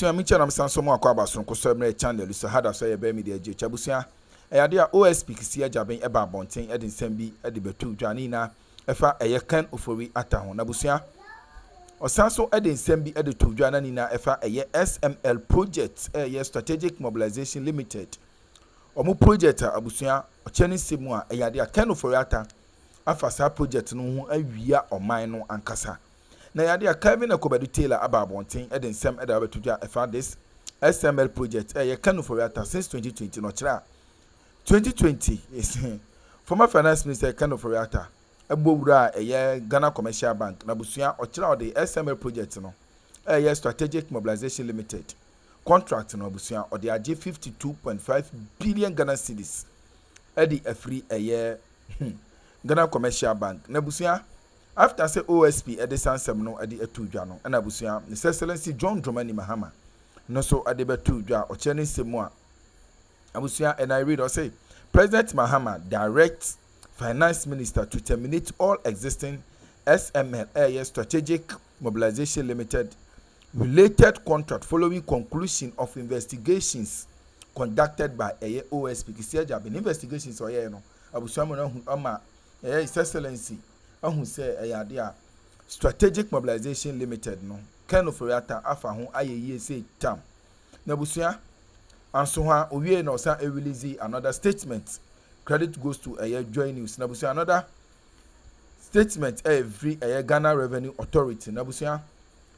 Abusia mi channel sanso mo akwa baso nko so emre channel so hada so ye be media je chabusia ade a OSP kisi ajaben eba bonten ede nsem bi ede betu dwane na efa eye Ken Ofori ata ho na busia osanso ede nsem bi ede tu dwane ni na efa eye SML project eye Strategic Mobilization Limited omo project abusia ocheni semu a eye ade a Ken Ofori ata afa sa project no ho awia oman no ankasa na yade a Kevin Akobadu Taylor ababonten eden sem eda betuja efa this SML project ye Ken Ofori ata since 2020 no kira 2020 is former finance minister Ken Ofori ata ebowura ye Ghana Commercial Bank na busua o kira o the SML project no ye Strategic Mobilization Limited contract no busua o the age 52.5 billion Ghana cedis edi afri ye Ghana Commercial Bank na busua after say OSP Edison Sem no ade atudwa no na abusua His Excellency John Dramani Mahama no so ade betudwa o chene semu a abusua and I read or say President Mahama directs Finance Minister to terminate all existing SML Strategic Mobilization Limited related contract following conclusion of investigations conducted by OSP kisiaja bin investigations or no abusua mo no ama His Excellency who say a Strategic Mobilization Limited no Ken Ofori ata afa ho ayeye say tam na busia anso ha owie na osa release another statement. Credit goes to Joy News na busia another statement every Ghana Revenue Authority na busia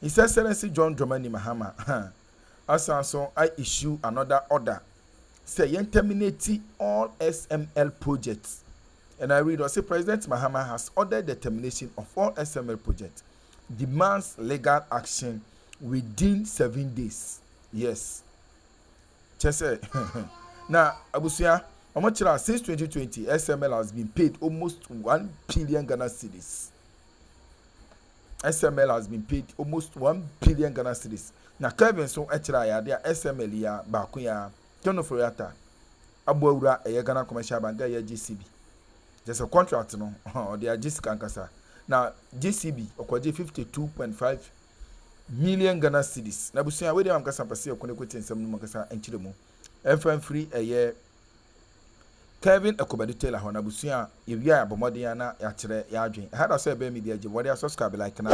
His Excellency John Dramani Mahama asanso I issue another order say yen terminate all SML projects. And I read or say President Mahama has ordered the termination of all SML projects, demands legal action within 7 days. Yes. Chese. Now, abusia, since 2020, SML has been paid almost 1 billion Ghana cedis. SML has been paid almost 1 billion Ghana cedis. Now, Kevin so actually ya SML ya baku ya Ken Ofori ata abuura Ghana Commercial Bank ya GCB. There's a contract no or they are just kankasa. Now GCB okwaje 52.5 million Ghana cedis. Na busia we dey am kasa pase okone kwete nsem no makasa enchire mu. Fmr free Kevin Akobadu Taylor ho na busia ewia abomode na ya kire ya adwen. Hada so ebe media je wode subscribe like na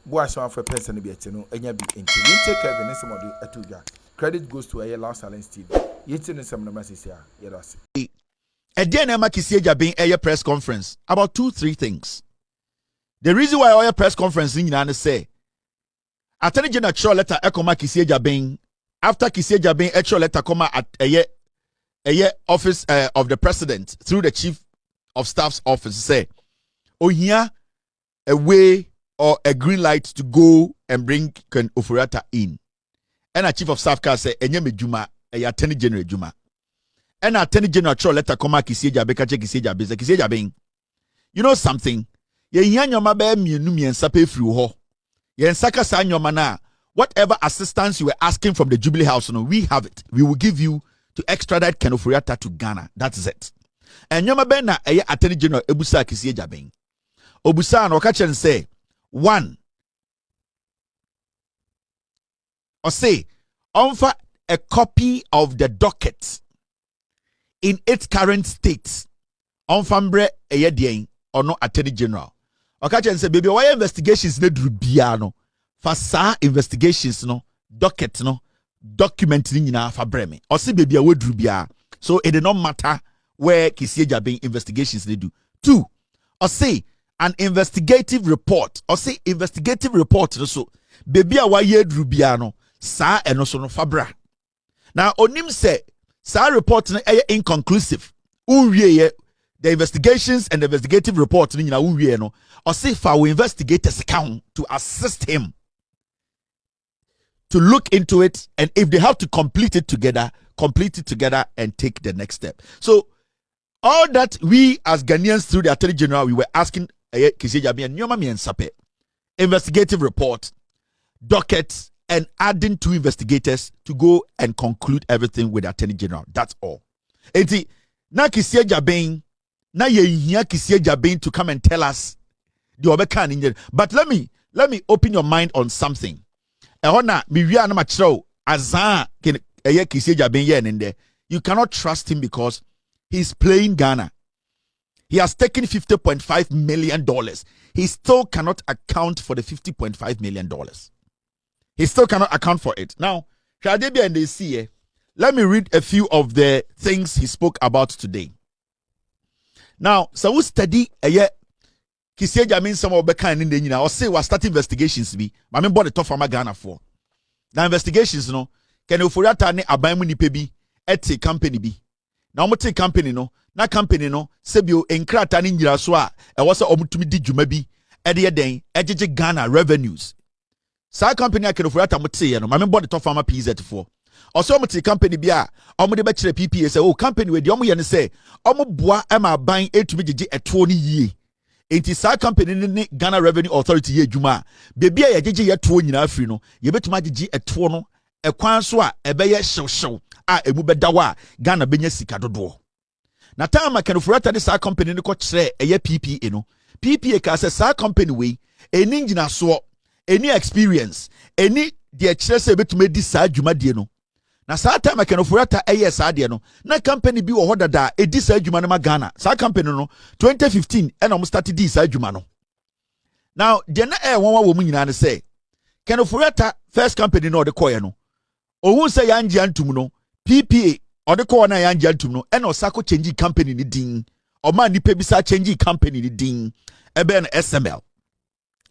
bo ahwa for person bi ete no enya bi enti. Nte Kevin nsem atudwa. Credit goes to Loud Silence TV. Yeti nsem no masisia yerase. A DNA Kisiaja being a press conference about 2-3 things. The reason why our press conference in United say Attorney General letter Akroma Kisiaja being after Kisiaja being actual letter comma at a year office of the president through the chief of staff's office say oh here a way or a green light to go and bring Ken Ofori in. And a chief of staff can say enye medjuma a Attorney General Juma. And Attorney General letter come Kisiaja be kache Kisiaja being. You know something? Ye nyoma be mienu miensa pe firi ho. Ye nsaka sa nyoma na whatever assistance you were asking from the Jubilee House, no, we have it. We will give you to extradite Ken Ofori to Ghana. That's it. And nyoma be na Attorney General ebusa Kisiaja being. Obusa no kache say 1 or say offer a copy of the docket in its current state on Fambre Eyedien or no Attorney General. Okachen say baby why investigations need rubiano for sa investigations no docket no document ni na fa breme or say baby we rubia so it did not matter where Kisiaja being investigations they do. 2 or say an investigative report or say investigative report so baby why rubiano sa eno so no fabra. Now onim say sa report na inconclusive. The investigations and the investigative report ni na unwie no. Or say for our investigators count to assist him to look into it, and if they have to complete it together and take the next step. So all that we as Ghanaians through the Attorney General we were asking Kisiaja and Nyoma Miensape investigative report, docket, and adding 2 investigators to go and conclude everything with the Attorney General. That's all. Enti na Kisiaja being na ye hia Kisiaja being to come and tell us the obekan in. But let me open your mind on something. Ehona mi wi anama chiro azan eye Kisi Jabin yen in there. You cannot trust him because he's playing Ghana. He has taken $50.5 million. He still cannot account for the $50.5 million. He still cannot account for it. Now, Shadebia and they see, let me read a few of the things he spoke about today. Now, so we study Kisi Jamin some of Bekan in the or say we start investigations be. I mean, bought the top farmer Ghana for. Now investigations, no. Can you for that ne abamu ni pebi ete company bi. Now mo take company no. Na company no sebio enkrata ni nyira so a e wo se omutumi di dwuma bi e de den ejeje Ghana revenues. Sa company a can for that mo te no. Ma me bought the top farmer PZ for. Also mo take company bi a omo de be kire PPA say oh company we de omo ye ne say omo boa e ma ban etumi jeje eto ni yie. Enti sa company ni Ghana Revenue Authority ye dwuma bebi a yejeje yeto nyina afri no ye betuma jeje eto no ekwan so a ebeye hyew a emu bedawa Ghana benya sika dodo na time can for that sa company ni ko kire eye PPA no PPA ka say sa company we eni ngina so eni experience eni de kire say betuma di sa dwuma de no na sa time can for that eye sa de no na company bi wo hodada edi sa dwuma no ma Ghana sa company no 2015 and almost started di sa dwuma no now de na won wo mu nyina ne say can for that first company no de koye no ohun say yanji antum no PPA or the corner yanji antum no and osako change company ni din o ma nipa bi sa change company ni din ebe na SML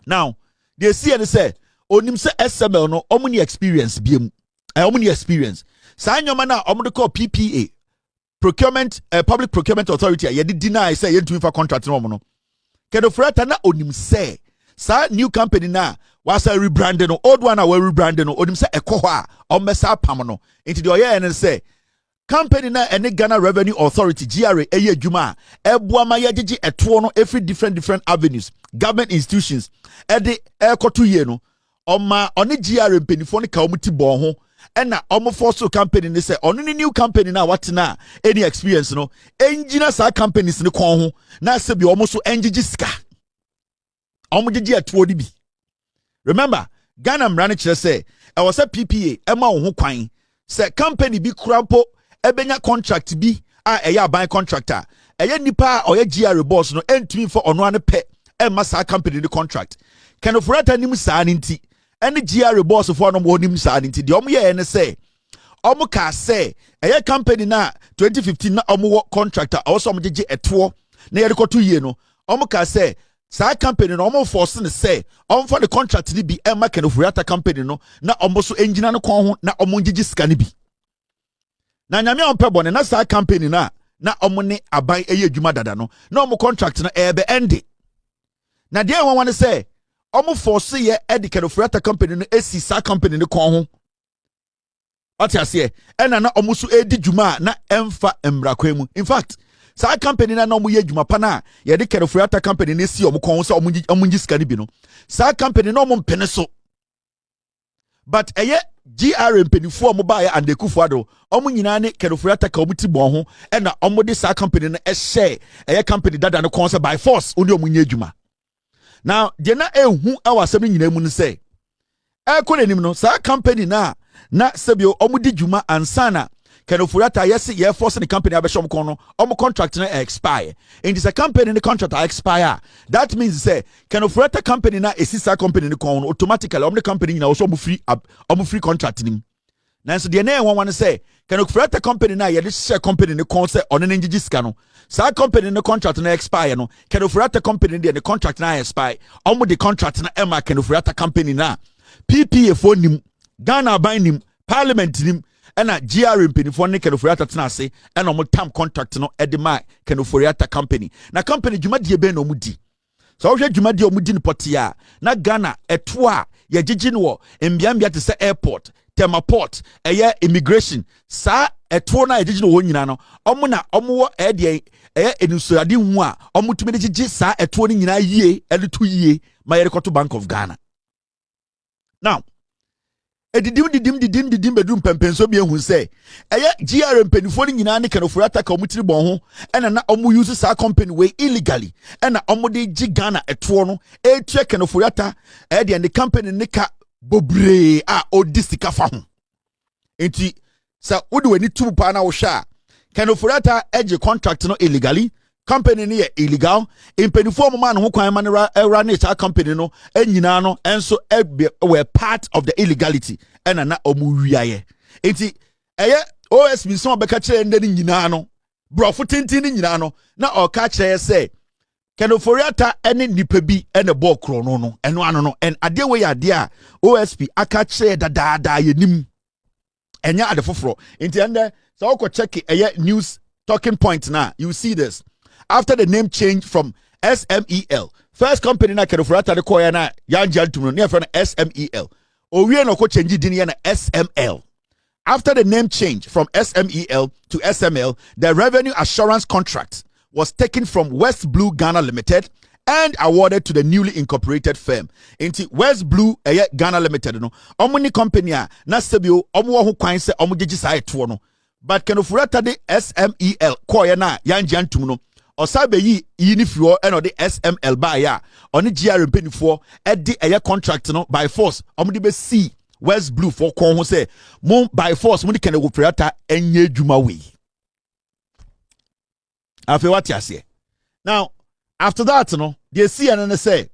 now they see and say onim say SML no omuni experience biem omuni experience sa nyoma na omude call PPA procurement public procurement authority ye deny say ye ntumi fa contract no no kedo frata na onim say sa new company na was a rebranding no old one we rebranding no onim say ekoho a omesa pam no into the oye and say company na any Ghana Revenue Authority GRA eye adwuma eboa ma ye gigi eto no every different avenues government institutions e de ekoto ye no oma oni GRA mpenifo ne ka omuti bon ho ena omo force company ne say ono ni new company na what na any experience no engineer sa companies ne kon ho na se bi omo so engigi sika omo gigi eto di bi. Remember Ghana mrane kire say e was a PPA ema wo ho kwan say company bi krampo ebenya contract bi a eya ban contractor eya nipa oya GRA boss no entumi for ono ane pe ema sa company the contract can of rata nim sa nti ene GRA boss for no mo nim sa nti de omo ye ne say omo ka say eya company na 2015 na omo contractor also omo gege eto na ye rekoto ye no omo ka say sa company no omo force ne say omo for the contract ni bi ema can of rata company no na omo so engineer no kon ho na omo gege sika ni bi na nyame on pebone na sa company na omo ne aban eye adwuma dada no na omo contract na ebe end na de won wan say omo force ye edikado frata company no esi sa company ne kon ho atiase ena na omo so edi dwuma na emfa emrakwan mu in fact sa company na omo ye dwuma pa na ye de kado frata company ne si omo kon ho so omo ngi sika ne bi no sa company na omo mpene so but eye GRA mpenifo omo ba ya ande kufuado omo nyina ne kedofrata ka omo ti bon ho e na omo de sa company na share eye company dada no konse by force oni omo nya adwuma now de na ehu awasem nyina mu ne say e ko nanim no sa company na sebio omo di dwuma ansana kedofrata yes ye force the company abeshom kon no omo contract na expire and this a company the contract expire that means say kedofrata company na esisa company ne kon automatically omo the company na also omo free contract nim nanso de na won wan say kedofrata company na ye de share company ne kon say ono ne ngigi sika no sa company ne contract na expire no kedofrata company de the contract na expire omo the contract na ema kedofrata company na PPA for nim Ghana ban nim parliament nim ena GRA mpenifo ne Kenoforiata tena ase ena omo tam contract no edema Kenoforiata company na company dwumadie be na omo di so wo hwe dwumadie omo di ne potia na Ghana eto a ye gigi no mbiambia te se airport Temaport eye immigration sa eto na ye gigi no wo nyina no omo na omo wo ede enusuade hu a omo tumi de gigi sa eto ni nyina yie edeto yie ma ye rekoto Bank of Ghana now didim bedum pempenso bi ehun say eye GRA mpenifo ni nyina ne Kenoforiata ka omutiri bon ho ena na omu use sa company we illegally ena omu de gi Ghana eto no etua Kenoforiata de the company ne ka bobre a odisika fa ho Enti sa wode wani tu pa na wo hwa Ken Used edge contract no illegally company no illegal impenifo mo no ho kwan ma no run it company no enyina no enso were part of the illegality ena na omu wiaye enti eye OSP so beka kire nde nyina no brofo tintin nyina no na o ka kire say Ken Used ene nipa bi ene ball kro no eno ano no en ade we ade a OSP aka kire dadaada yenim enya ade foforo enti ende so go check eye news talking point now you see this after the name change from SMEL first company na Ken Used de koya na yanja tum no friend SMEL owie no ko change din na SML after the name change from SMEL to SML the revenue assurance contract was taken from West Blue Ghana Limited and awarded to the newly incorporated firm. Inti West Blue Ghana Limited no omuni company a na sebio omo ho kwan se omo gigi sai to no but Ken Used de SMEL koya na yanja tum no osabe yi ni firo eno de SML ba ya oni GR mpenifo e de contract no by force omo de be see West Blue for kon ho say mo by force mo de Ken Used enye djuma we afi what you say now after that no they see and say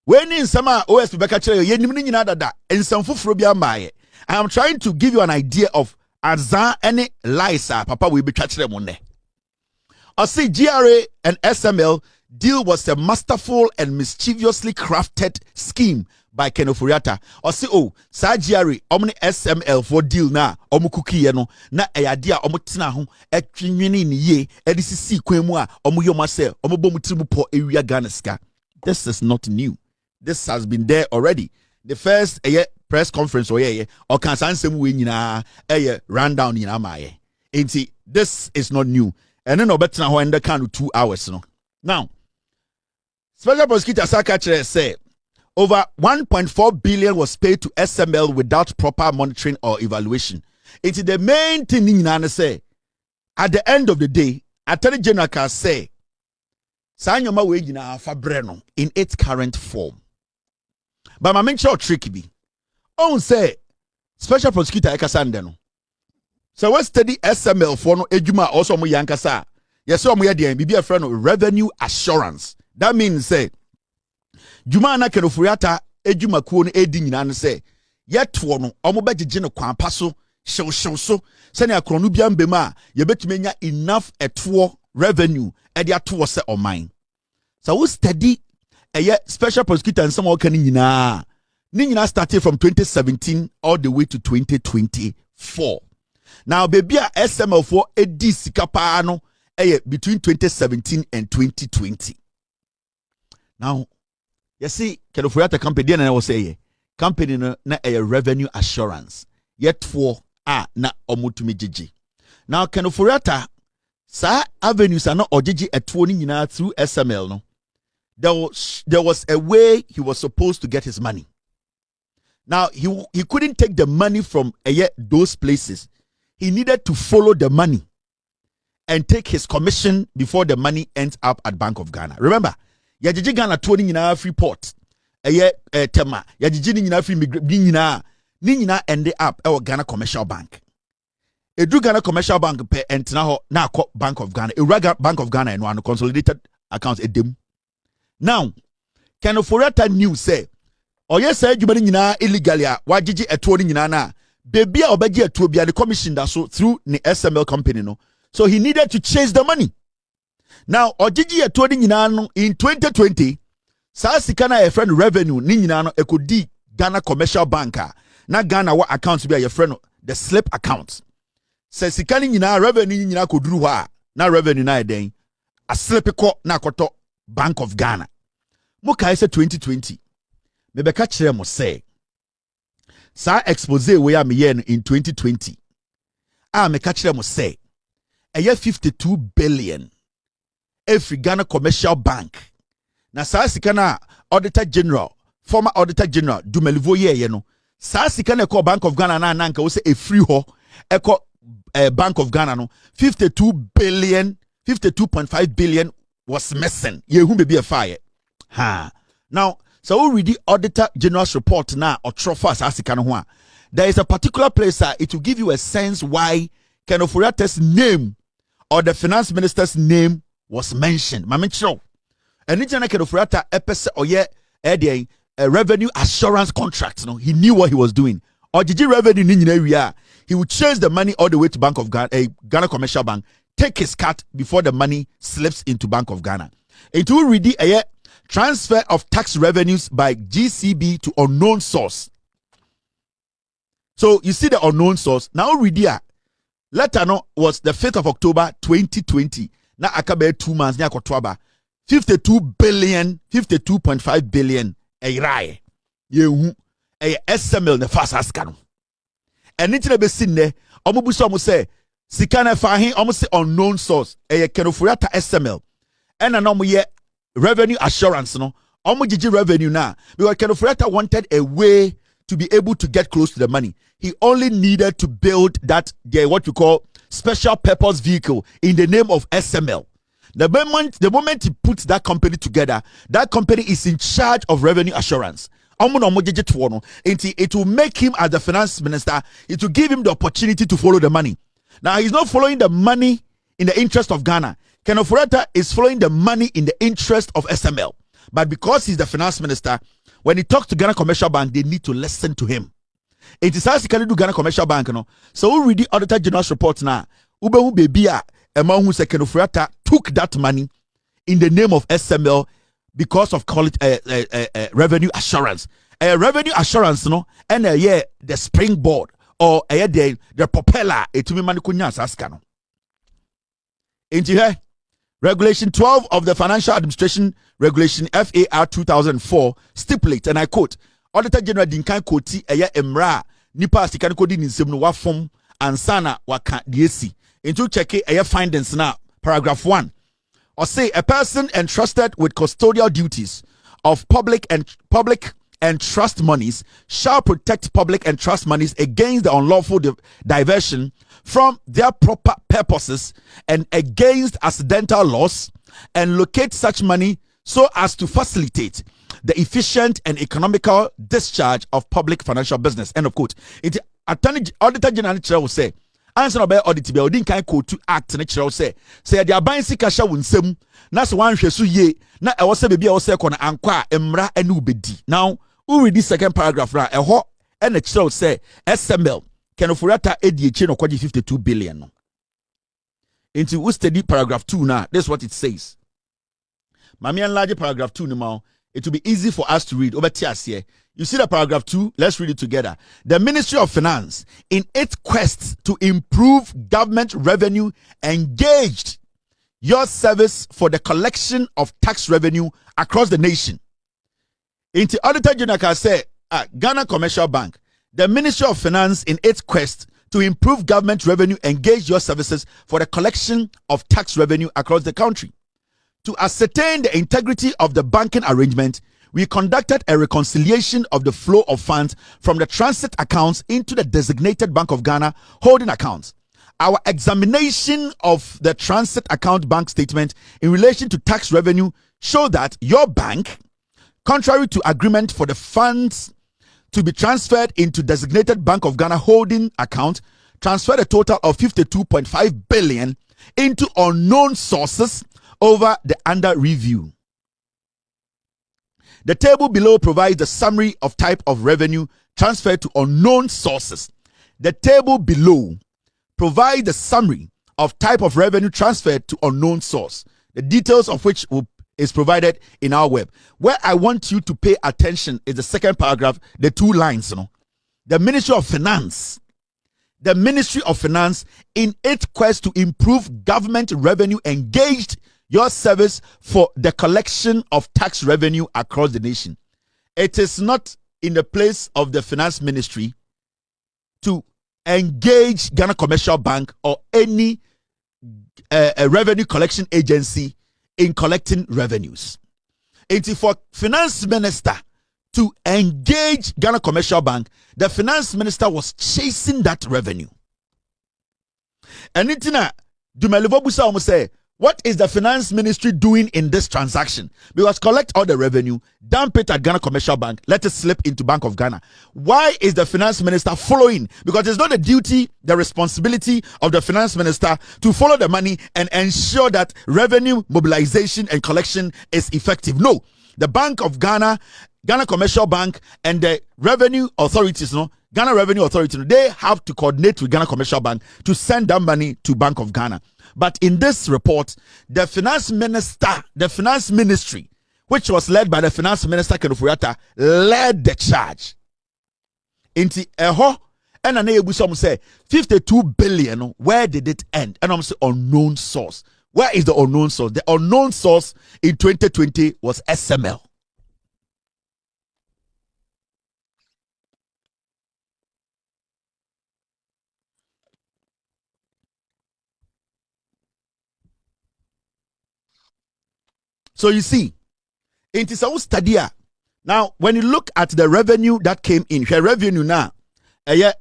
when in summer OSP beka kire ye nim ni nyina dada ensam foforo bi amaye I am trying to give you an idea of azan any lies papa we be kire mo ne I see GRA and SML deal was a masterful and mischievously crafted scheme by Ken Used. I see sa GRA omni SML for deal na omu cookie no na eyade a omu tena ho etwinwene ni ye edisi kwan mu a omu yoma se omu bomu tribu po ewia Ghana ska. This is not new. This has been there already. The first press conference or kan sansem we nyina rundown nyina maaye. Enti this is not new. And then obetna ho enda kan 2 hours no. Now, Special Prosecutor Sakachere say over 1.4 billion was paid to SML without proper monitoring or evaluation. It's the main thing in say. At the end of the day, Attorney General can say, Sanyoma wejina fabreno in its current form. But my main tricky be. On say Special Prosecutor Ekasandeno. So what study SML for no ejuma also mo yankasa. Yes, so mo yede be a friend of revenue assurance. That means say Juma na Ken Used ejuma kuo no edi nyina no say yeto no omo begege no kwan paso hyew so se na akronu bia mbema ye betumi nya enough eto revenue e de ato se oman. So we study special prosecutor and some kan nyina ni nyina started from 2017 all the way to 2024. Now baby a SML for edi sika pa no between 2017 and 2020. Now you see Ken Used company na was say company na a revenue assurance yet for na omutumi gigi. Now Ken Used sa avenues are not ogigi etuo ni nyina through SML no. There was a way he was supposed to get his money. Now he couldn't take the money from those places. He needed to follow the money and take his commission before the money ends up at Bank of Ghana. Remember, yajiji Ghana tuoni nyina free port. Tema yajiji ni nyina free ni nyina ended up at Ghana Commercial Bank. Edu Ghana Commercial Bank pe entina ho na akọ Bank of Ghana. Uraga Bank of Ghana and consolidated accounts edem. Now, Ken Used knew say, oye say jumani nyina illegally wajiji etuoni nyina na baby obeji etuo bia the commission that so through the SML company no. So he needed to chase the money. Now, ojiji etuoni nyina no in 2020 sa sika na your friend revenue ni nyina no ekodi Ghana Commercial Banker na Ghana wa accounts be your friend the slip account. Se sika ni nyina revenue ni nyina koduru ho na revenue na eden a slip ko na koto Bank of Ghana. Muka say 2020. Mebeka kire mo say sa expose we am yen in 2020. Meka kire mo say 52 billion every Ghana Commercial Bank. Na sa sika na Auditor General, former Auditor General Dumelivo ye no. Sa sika na ko Bank of Ghana na nanka wo say e free ho eko Bank of Ghana no 52 billion 52.5 billion was missing. Yehu be a fire. Now, so we read the Auditor General's report now or trophy as asika no ho. there is a particular place it will give you a sense why Ken Ofori-Attah's name or the finance minister's name was mentioned. Mame chiro. And Ken Ofori-Attah epese oye a revenue assurance contract. No, he knew what he was doing. Or revenue ni nyina wi he would chase the money all the way to Bank of Ghana, Ghana Commercial Bank, take his cut before the money slips into Bank of Ghana. It will read a transfer of tax revenues by GCB to unknown source. So you see the unknown source. Now read here. Letter no was the 5th of October 2020. Now akabe 2 months near Kotwaba. 52.5 billion a rai. Yehu a SML the fast askano. And it's never seen there. Omobuso almost say Sikana Fahin almost say unknown source. A Ken Ofori-Attah SML. And an ye revenue assurance no. Omojiji revenue now. Because Ken Ofori-Attah wanted a way to be able to get close to the money. He only needed to build that what you call special purpose vehicle in the name of SML. The moment he puts that company together, that company is in charge of revenue assurance. It will make him as the finance minister, it will give him the opportunity to follow the money. Now he's not following the money in the interest of Ghana. Ken Ofori-Attah is following the money in the interest of SML. But because he's the finance minister, when he talks to Ghana Commercial Bank, they need to listen to him. It is as he can do Ghana Commercial Bank, no. So we read the Auditor General's report now. Ubehu Bebia, among who Ken Ofori-Attah took that money in the name of SML because of revenue assurance. Revenue assurance, no, and the springboard or the propeller. Etumi manikunya saskano. Into here. Regulation 12 of the Financial Administration Regulation FAR 2004 stipulates, and I quote, Auditor General Dinkan Koti Emra Nipa Sikan Kodi Ninsem no Wafom Ansana Waka DSC. Into check findings now. Paragraph 1. Or say a person entrusted with custodial duties of public and trust monies shall protect public and trust monies against the unlawful diversion from their proper purposes and against accidental loss, and locate such money so as to facilitate the efficient and economical discharge of public financial business. End of quote. Auditor General will say, answer about audit be odin kan quote to act na say they are buying sikasha wunsem na so wan hweso ye na e wo se bebia wo se ko na anko a emra ane ubedi. Now we read this second paragraph now. Eho and the child say SML Ken Ofori-Attah edi no kwaji 52 billion no. Into we study paragraph 2 now. This is what it says. Mami enlarge paragraph 2 now. It will be easy for us to read. Here. You see the paragraph 2? Let's read it together. The Ministry of Finance, in its quest to improve government revenue, engaged your service for the collection of tax revenue across the nation. Into Auditor General can say, Ghana Commercial Bank, the Ministry of Finance, in its quest to improve government revenue, engage your services for the collection of tax revenue across the country. To ascertain the integrity of the banking arrangement, we conducted a reconciliation of the flow of funds from the transit accounts into the designated Bank of Ghana holding accounts. Our examination of the transit account bank statement in relation to tax revenue showed that your bank, contrary to agreement for the funds to be transferred into designated Bank of Ghana holding account, transferred a total of 52.5 billion into unknown sources over the under review. The table below provides the summary of type of revenue transferred to unknown sources. The table below provides the summary of type of revenue transferred to unknown source, the details of which is provided in our web. Where I want you to pay attention is the second paragraph, the 2 lines. The Ministry of Finance. The Ministry of Finance, in its quest to improve government revenue, engaged your service for the collection of tax revenue across the nation. It is not in the place of the finance ministry to engage Ghana Commercial Bank or any a revenue collection agency in collecting revenues. It is for finance minister to engage Ghana Commercial Bank. The finance minister was chasing that revenue. And it's na Dumelivo Busa almost say, What is the finance ministry doing in this transaction? Because collect all the revenue, dump it at Ghana Commercial Bank, let it slip into Bank of Ghana. Why is the finance minister following? Because it's not the duty, the responsibility of the finance minister to follow the money and ensure that revenue mobilization and collection is effective. No, the Bank of Ghana, Ghana Commercial Bank, and the revenue authorities, Ghana Revenue Authority, they have to coordinate with Ghana Commercial Bank to send that money to Bank of Ghana. But in this report, the finance minister, the finance ministry, which was led by the finance minister Ken Used, led the charge. Inti eho and an ebu say 52 billion. Where did it end? And I'm saying unknown source. Where is the unknown source? The unknown source in 2020 was SML. So you see, it is a study. Now, when you look at the revenue that came in, her revenue now, SML,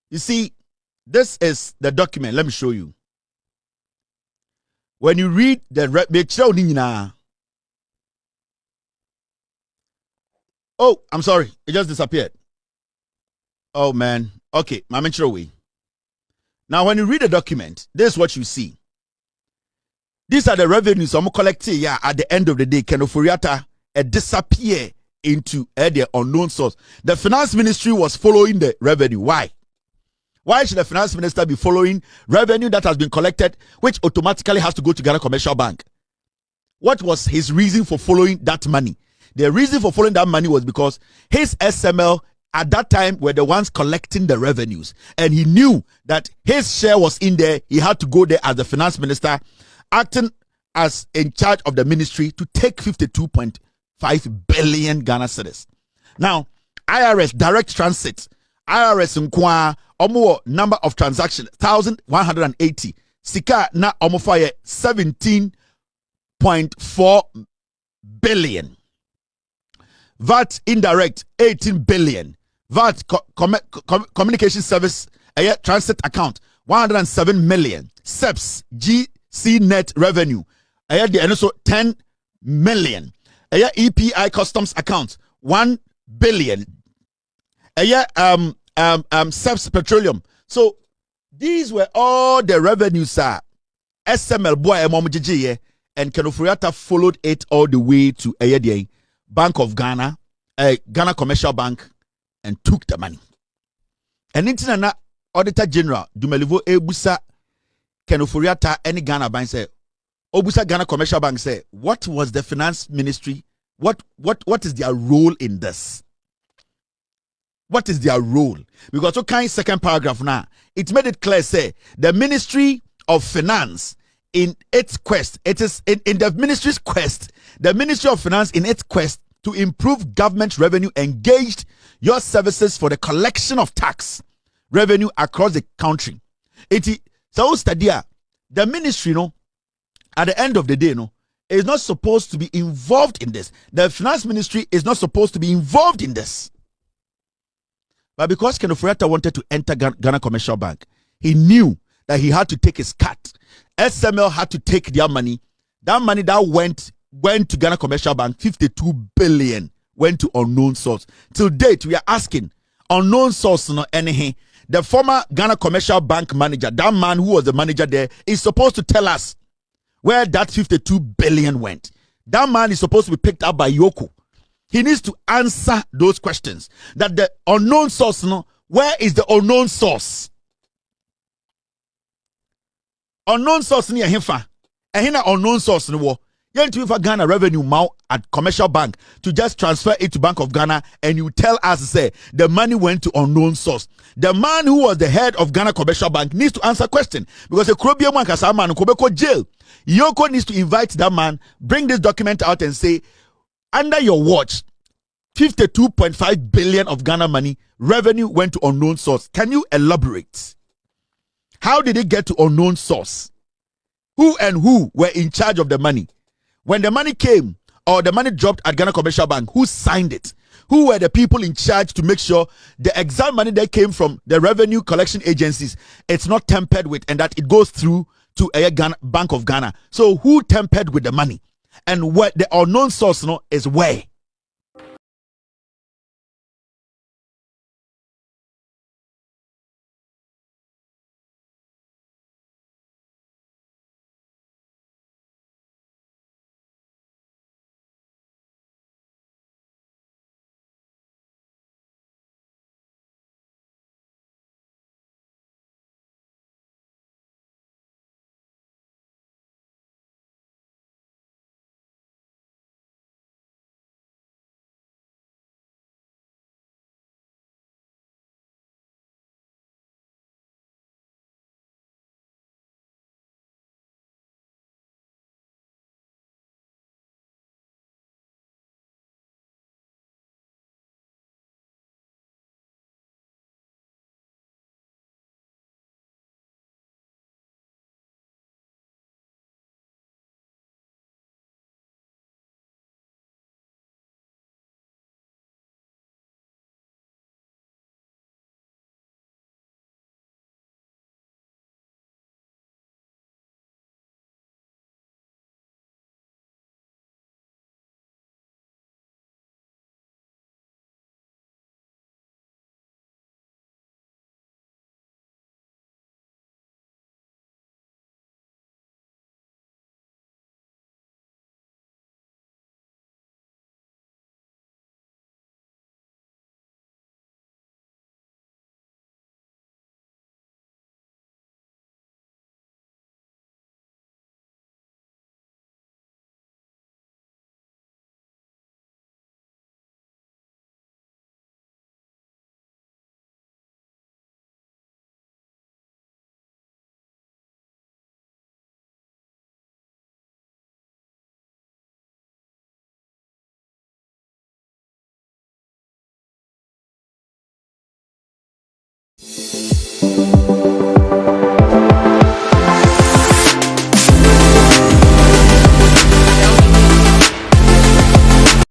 you see, this is the document. Let me show you. When you read the oh, I'm sorry, it just disappeared. Oh man, okay, I'm away. Now, when you read the document, this is what you see. These are the revenues I'm collecting at the end of the day. Ken Used disappear into the unknown source. The finance ministry was following the revenue. Why? Why should the finance minister be following revenue that has been collected, which automatically has to go to Ghana Commercial Bank? What was his reason for following that money? The reason for following that money was because his SML at that time were the ones collecting the revenues, and he knew that his share was in there. He had to go there as the finance minister, acting as in charge of the ministry to take 52.5 billion Ghana cedis. Now, IRS direct transit, IRS nkwa omo number of transactions 1,180. Sika na omo fire 17.4 billion. VAT indirect 18 billion. VAT communication service transit account 107 million. SEPS GC net revenue also 10 million. EPI customs account 1 billion. SEPS petroleum. So these were all the revenues SML boy and Ken Used followed it all the way to Bank of Ghana, Ghana Commercial Bank, and took the money. And International Auditor General Dumelivo Ebusa Ken Used any Ghana bank say Obusa Ghana Commercial Bank say, what was the finance ministry? What is their role in this? What is their role? Because okay, second paragraph now, it made it clear, say the Ministry of Finance in its quest, it is in the ministry's quest, the Ministry of Finance in its quest to improve government revenue engaged your services for the collection of tax revenue across the country. So study the ministry, at the end of the day, is not supposed to be involved in this. The finance ministry is not supposed to be involved in this. But because Ken Used wanted to enter Ghana Commercial Bank, he knew that he had to take his cut. SML had to take their money. That money that went to Ghana Commercial Bank, 52 billion, went to unknown source. Till date, we are asking, unknown source, anything. The former Ghana Commercial Bank manager, that man who was the manager there, is supposed to tell us where that 52 billion went. That man is supposed to be picked up by Yoko. He needs to answer those questions. That the unknown source, where is the unknown source? Unknown source ni ehfa. Ehina unknown source ni wo. Yentu for Ghana revenue mau at commercial bank to just transfer it to Bank of Ghana, and you tell us say the money went to unknown source. The man who was the head of Ghana Commercial Bank needs to answer question, because the Krobian man kasa man ko jail. Yoko needs to invite that man, bring this document out and say, under your watch, 52.5 billion of Ghana money revenue went to unknown source. Can you elaborate? How did it get to unknown source? Who and who were in charge of the money? When the money came or the money dropped at Ghana Commercial Bank, who signed it? who were the people in charge to make sure the exact money that came from the revenue collection agencies, it's not tampered with, and that it goes through to a Bank of Ghana. So who tampered with the money? And what the unknown source is where?